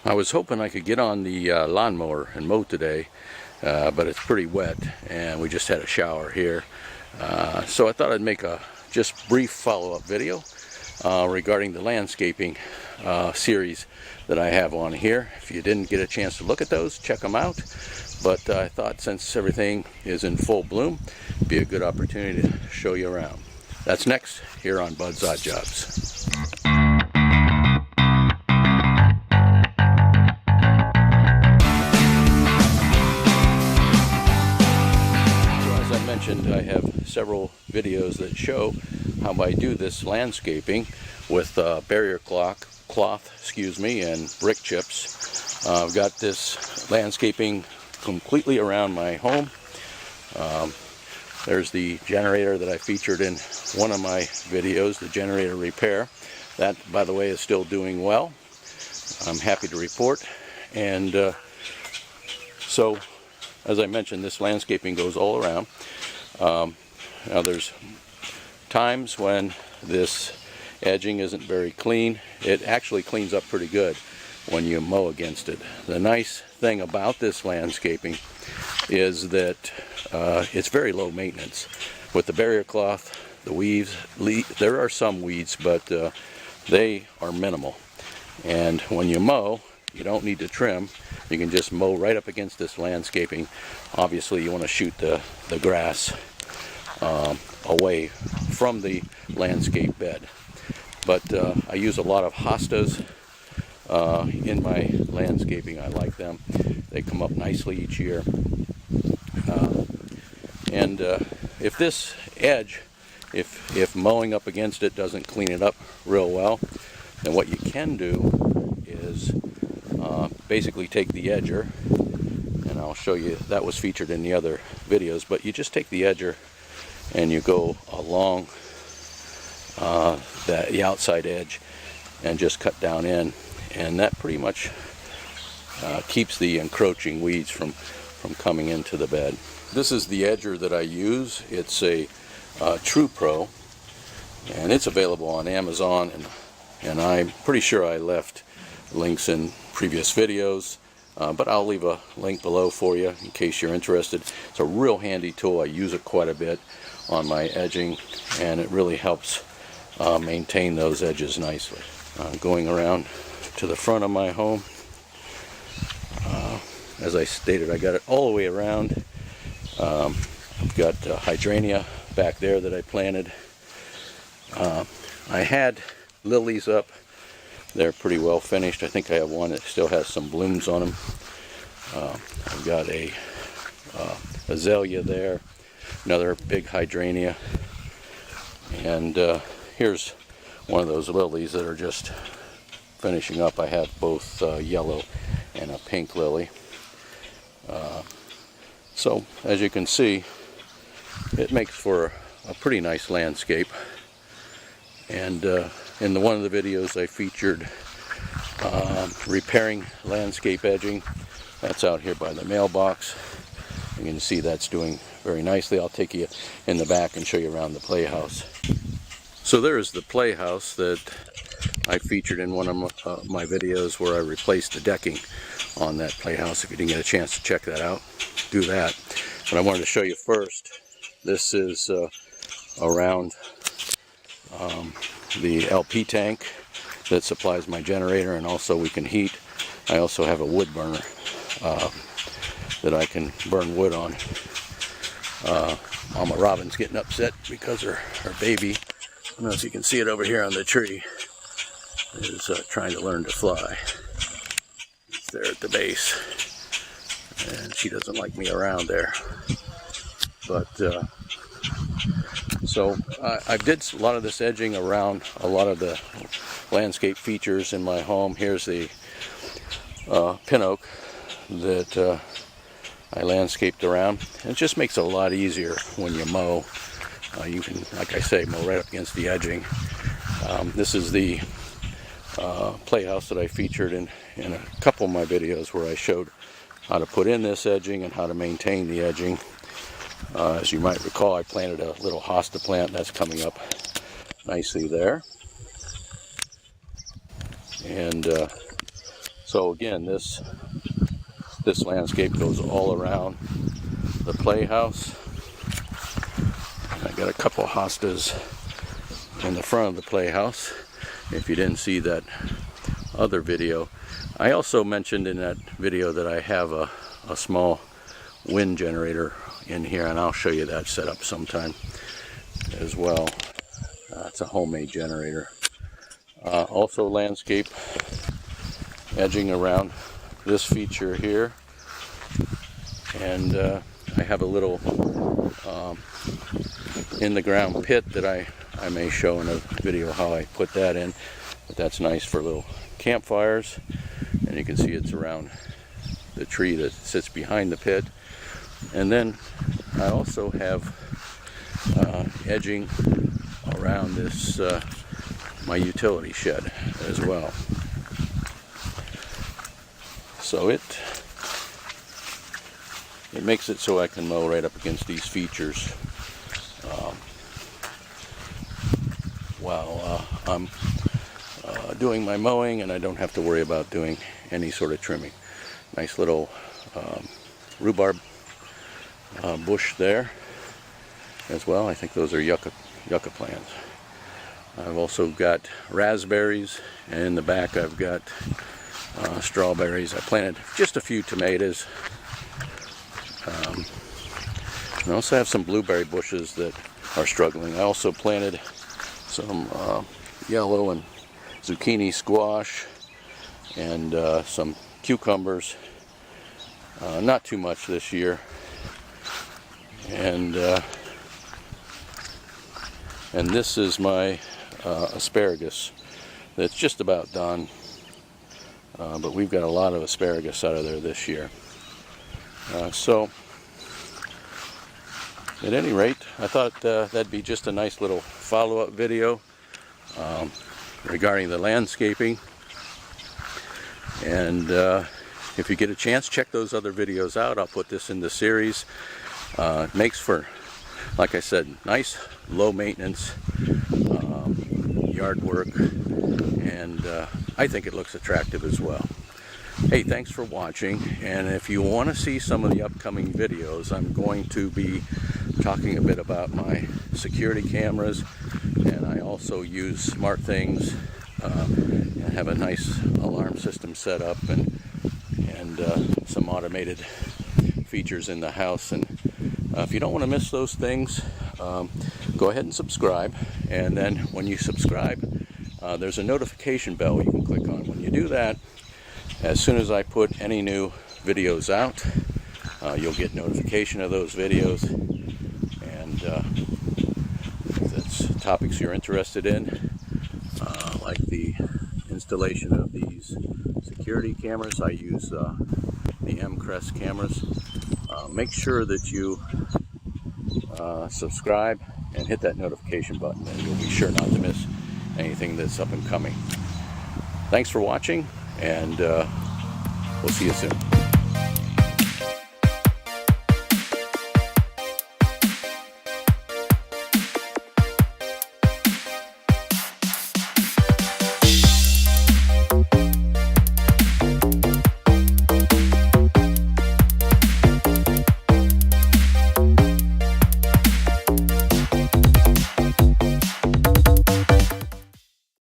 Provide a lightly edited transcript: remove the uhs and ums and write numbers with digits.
I was hoping I could get on the lawnmower and mow today, but it's pretty wet and we just had a shower here. So I thought I'd make a just brief follow-up video regarding the landscaping series that I have on here. If you didn't get a chance to look at those, check them out. But I thought since everything is in full bloom, it'd be a good opportunity to show you around. That's next here on Bud's Odd Jobs. I have several videos that show how I do this landscaping with barrier cloth, and brick chips. I've got this landscaping completely around my home. There's the generator that I featured in one of my videos, the generator repair. That, by the way, is still doing well. I'm happy to report. And so, as I mentioned, this landscaping goes all around. Now there's times when this edging isn't very clean. It actually cleans up pretty good when you mow against it. The nice thing about this landscaping is that it's very low maintenance. With the barrier cloth, the weeds, there are some weeds, but they are minimal. And when you mow, you don't need to trim. You can just mow right up against this landscaping. Obviously you want to shoot the grass away from the landscape bed. But I use a lot of hostas in my landscaping. I like them. They come up nicely each year. And if this edge, if mowing up against it doesn't clean it up real well, then what you can do is basically take the edger, and I'll show you, that was featured in the other videos, but you just take the edger and you go along the outside edge and just cut down in, and that pretty much keeps the encroaching weeds from coming into the bed. This is the edger that I use. It's a True Pro, and it's available on Amazon, and I'm pretty sure I left links in previous videos, but I'll leave a link below for you in case you're interested. It's a real handy tool. I use it quite a bit on my edging, and it really helps maintain those edges nicely. Going around to the front of my home, as I stated, I got it all the way around. I've got hydrangea back there that I planted. I had lilies up. They're pretty well finished. I think I have one that still has some blooms on them. I've got a azalea there, another big hydrangea, and here's one of those lilies that are just finishing up. I have both yellow and a pink lily. So as you can see, it makes for a pretty nice landscape. And in one of the videos I featured repairing landscape edging. That's out here by the mailbox. You can see that's doing very nicely. I'll take you in the back and show you around the playhouse. So there's the playhouse that I featured in one of my videos where I replaced the decking on that playhouse. If you didn't get a chance to check that out, do that. But I wanted to show you first. This is around the LP tank that supplies my generator, and also we can heat. I also have a wood burner that I can burn wood on. Mama Robin's getting upset because her baby, I don't know if you can see it over here on the tree, is trying to learn to fly. It's there at the base, and she doesn't like me around there. But so I did a lot of this edging around a lot of the landscape features in my home. Here's the pin oak that I landscaped around. It just makes it a lot easier when you mow. You can, like I say, mow right up against the edging. This is the playhouse that I featured in a couple of my videos where I showed how to put in this edging and how to maintain the edging. As you might recall, I planted a little hosta plant that's coming up nicely there. And So again, this landscape goes all around the playhouse. I got a couple hostas in the front of the playhouse. If you didn't see that other video, I also mentioned in that video that I have a small wind generator in here, and I'll show you that setup sometime as well. It's a homemade generator. Also landscape edging around this feature here, and I have a little in the ground pit that I may show in a video how I put that in, but that's nice for little campfires. And you can see it's around the tree that sits behind the pit. And then I also have edging around this my utility shed as well. So it makes it so I can mow right up against these features while I'm doing my mowing, and I don't have to worry about doing any sort of trimming. Nice little rhubarb bush there as well. I think those are yucca plants. I've also got raspberries, and in the back I've got strawberries. I planted just a few tomatoes. I also have some blueberry bushes that are struggling. I also planted some yellow and zucchini squash and some cucumbers. Not too much this year. And this is my asparagus that's just about done. But we've got a lot of asparagus out of there this year. So at any rate, I thought that'd be just a nice little follow-up video regarding the landscaping. And if you get a chance, check those other videos out. I'll put this in the series. It makes for, like I said, nice low maintenance yard work, and I think it looks attractive as well. Hey, thanks for watching, and if you want to see some of the upcoming videos, I'm going to be talking a bit about my security cameras, and I also use smart things and have a nice alarm system set up, and some automated features in the house. And if you don't want to miss those things, go ahead and subscribe, and then when you subscribe, there's a notification bell you can click on. When you do that, as soon as I put any new videos out, you'll get notification of those videos. And if that's topics you're interested in, like the installation of these security cameras, I use the M-Crest cameras. Make sure that you subscribe and hit that notification button, and you'll be sure not to miss anything that's up and coming. Thanks for watching, and we'll see you soon.